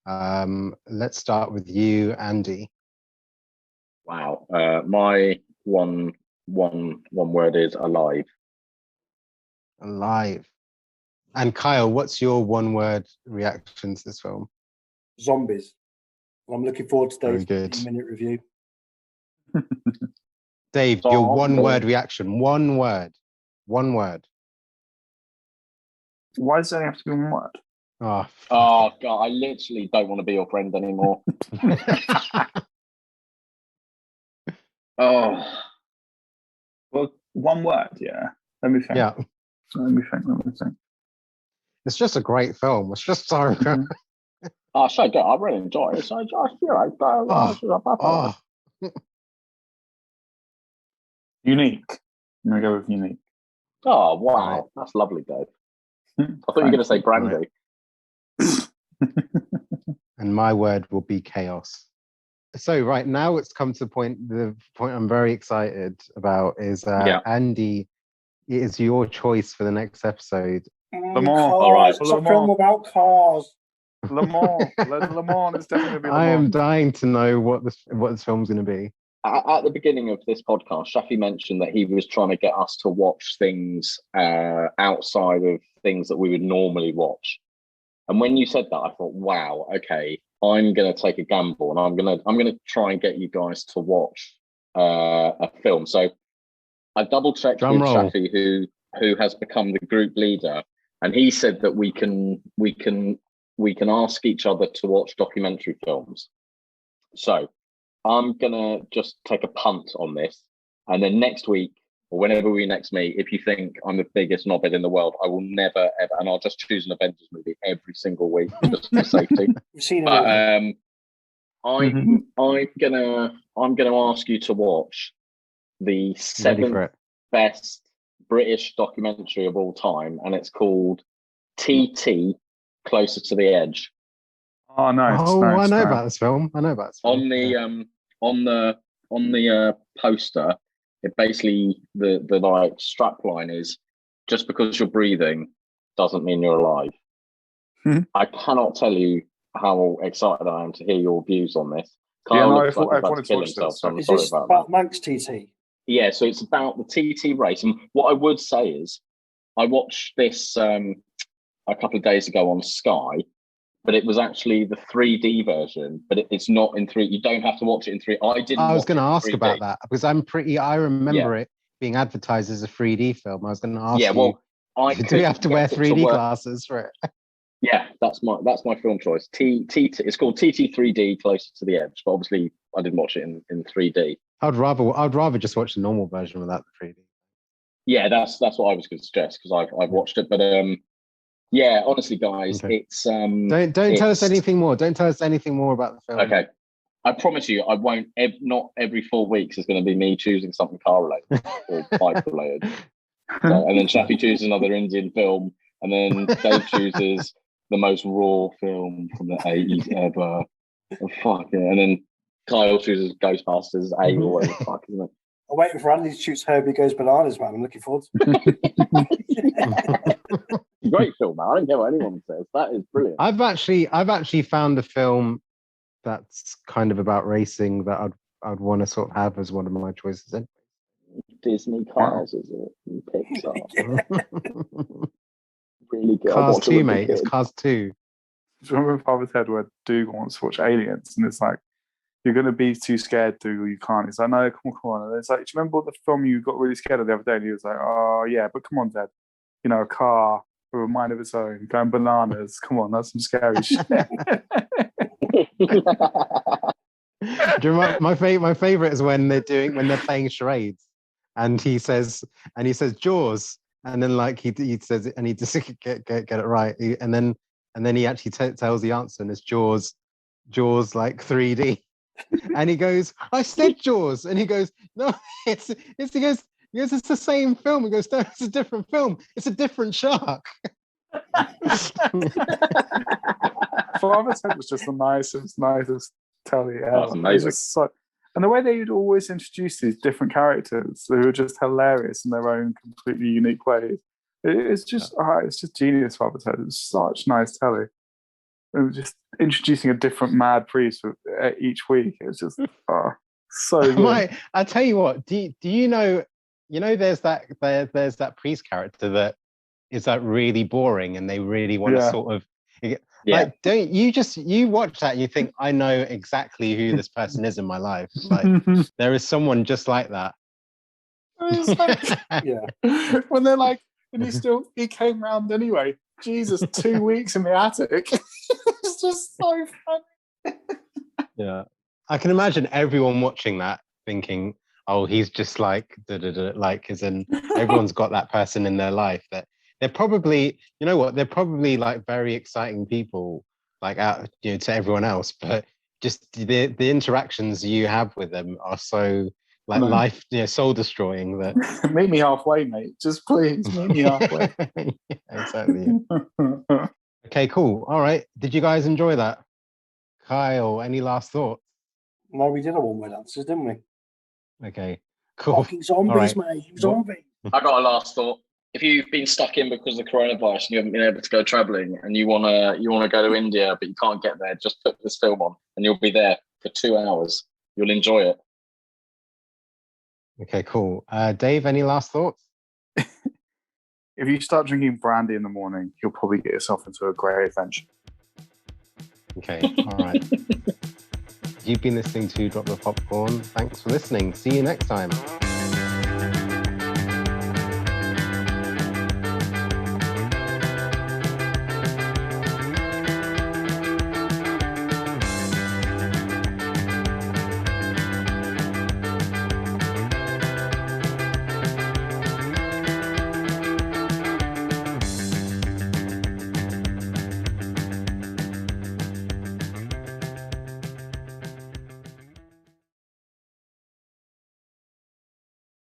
Let's start with you, Andy. Wow. My one word is alive. Alive. And Kyle, what's your one-word reaction to this film? Zombies. I'm looking forward to Dave's 15-minute review. Dave, your one-word reaction. One word. One word. Why does it have to be one word? Oh God, I literally don't want to be your friend anymore. Well, one word, yeah. Let me think. Yeah. Let me think. It's just a great film. It's just so good. So good. I really enjoy it. So I feel like Unique. I'm going to go with unique. Oh, wow. Right. That's lovely, Dave. I thought you were going to say brandy. Right. And my word will be chaos. So right now it's come to the point I'm very excited about is Andy, it is your choice for the next episode. Le Mans. All right. It's a film about cars. Le Mans. Le Mans is definitely going to be Le Mans. I am dying to know what this film's going to be. at the beginning of this podcast, Shafi mentioned that he was trying to get us to watch things outside of things that we would normally watch. And when you said that, I thought, wow, okay, I'm going to take a gamble, and I'm going to try and get you guys to watch a film. So I double checked with Shafi, who has become the group leader, and he said that we can ask each other to watch documentary films. So I'm gonna just take a punt on this, and then next week or whenever we next meet, if you think I'm the biggest knobhead in the world, I will never ever, and I'll just choose an Avengers movie every single week just for safety. We've seen it. But I'm gonna ask you to watch the 7th best British documentary of all time, and it's called TT, Closer to the Edge. Oh, nice. I know about this film. On the poster, it basically the like strap line is, just because you're breathing doesn't mean you're alive. I cannot tell you how excited I am to hear your views on this. Kyle looks like he's about to kill himself, so I'm sorry about that. Manx TT? Yeah, so it's about the TT race. And what I would say is, I watched this a couple of days ago on Sky, but it was actually the 3D version, but it's not in 3. You don't have to watch it in 3. I was going to ask about that, because I remember it being advertised as a 3D film. I was going to ask do we have to wear 3D glasses for it? Yeah, that's my film choice. It's called TT3D, Closer to the Edge, but obviously I didn't watch it in 3D. I'd rather just watch the normal version without the 3D. Yeah, that's what I was going to suggest, because I've watched it, but yeah, honestly, guys, it's don't tell us anything more. Don't tell us anything more about the film. Okay, I promise you, I won't. Not every 4 weeks is going to be me choosing something car related or bike related, and then Shafi chooses another Indian film, and then Dave chooses the most raw film from the 80s ever. Oh, fuck yeah. And then Kyle chooses Ghostbusters 8 or whatever the fuck, isn't it? I'm waiting for Andy to choose Herbie Goes Bananas, man. I'm looking forward to it. Great film, man. I don't care what anyone says. That is brilliant. I've actually found a film that's kind of about racing that I'd want to sort of have as one of my choices. Disney Cars, is it? Pixar. Really good. Cars 2, mate. It's Cars 2. Do you remember Father's Head where Dougal wants to watch Aliens, and it's like, you're going to be too scared, Dougal, you can't. It's like, no, come on. And it's like, do you remember the film you got really scared of the other day? And he was like, oh, yeah, but come on, Dad. You know, a car with a mind of its own, going bananas. Come on, that's some scary shit. Do you remember, my favorite is when they're playing charades, and he says Jaws, and then like he says it, and he just get it right, and then he actually tells the answer, and it's Jaws like 3D, and he goes, I said Jaws, and he goes, no, it's the same film. He goes, no, it's a different film. It's a different shark. Father's Head was just the nicest telly ever. That's amazing. And the way they would always introduce these different characters who were just hilarious in their own completely unique ways. It's just genius. Father's Head. It's such nice telly. And just introducing a different mad priest each week. It's just so good. I tell you what. Do you know? You know, there's that priest character that is like really boring, and they really want to sort of. Like, don't you watch that and you think, I know exactly who this person is in my life. Like, there is someone just like that. Yeah. When they're like, and he came round anyway. Jesus, 2 weeks in the attic. It's just so funny. Yeah. I can imagine everyone watching that thinking, oh, he's just like, like, as in everyone's got that person in their life that they're probably, you know what, they're probably like very exciting people, like out, you know, to everyone else, but just the interactions you have with them are so like life, you know, soul destroying that. Meet me halfway, mate. Just please meet me halfway. Yeah, exactly. Yeah. Okay, cool. All right. Did you guys enjoy that? Kyle, any last thoughts? No, we did a one-word answers, didn't we? Okay, cool. Fucking zombies, mate. Zombies. I got a last thought. If you've been stuck in because of the coronavirus and you haven't been able to go traveling, and you wanna go to India but you can't get there, just put this film on and you'll be there for 2 hours. You'll enjoy it. Okay, cool. Dave, any last thoughts? If you start drinking brandy in the morning, you'll probably get yourself into a great adventure. Okay, all right. You've been listening to Drop the Popcorn. Thanks for listening. See you next time.